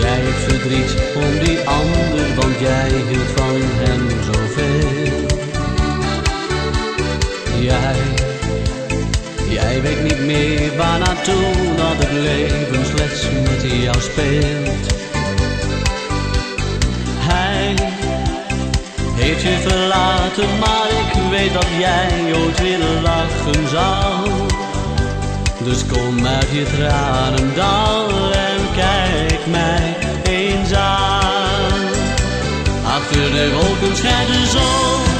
Jij hebt verdriet om die ander, want jij hield van hem zoveel. Jij weet niet meer waar naartoe, dat het leven slechts met jou speelt. Hij heeft je verlaten, maar ik weet dat jij ooit weer lachen zou. Dus kom uit je tranendal en kijk mij eens aan. Achter de wolken schijnt de zon.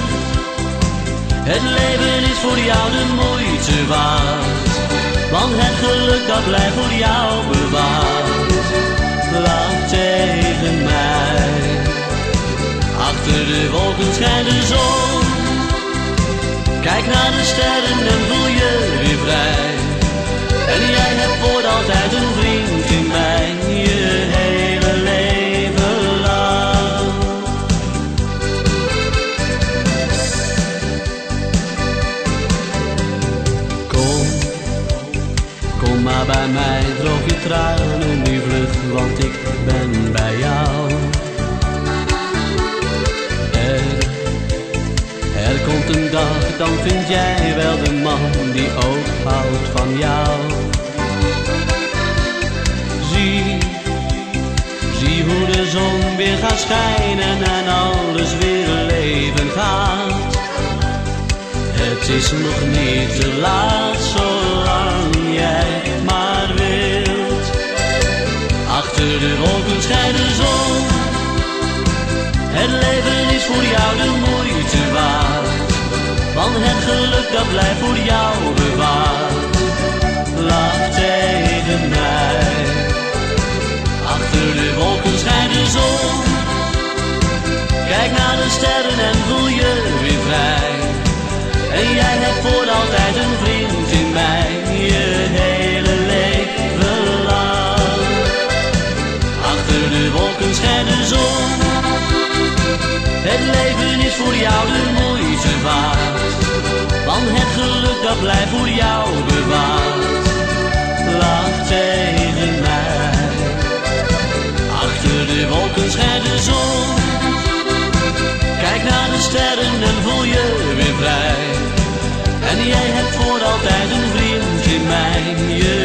Het leven is voor jou de moeite waard, want het geluk dat blijft voor jou bewaard. Lach tegen mij. Achter de wolken schijnt de zon. Kijk naar de sterren en voel je weer vrij. En jij hebt voor altijd een vriend in mij, je hele leven lang. Kom maar bij mij, droog je tranen nu vlug, want ik ben bij jou. Er komt een dag, dan vind jij wel de man die ook houdt van jou. Zie hoe de zon weer gaat schijnen en alles weer leven gaat. Het is nog niet te laat, zolang jij maar wilt. Achter de wolken schijnt de zon. Het leven is voor jou de moeite waard, want het geluk dat blijft voor jou bewaard. Lach tegen mij. Achter de wolken schijnt de zon. Kijk naar de sterren en voel je weer vrij. En jij hebt voor altijd een vriend in mij, je hele leven lang. Achter de wolken schijnt de zon. Het leven is voor jou de moeite waard, want het geluk dat blijft voor jou bewaard. Lach tegen mij. Achter de wolken schijnt de zon. Kijk naar de sterren en voel je weer vrij. En jij hebt voor altijd een vriend in mij, je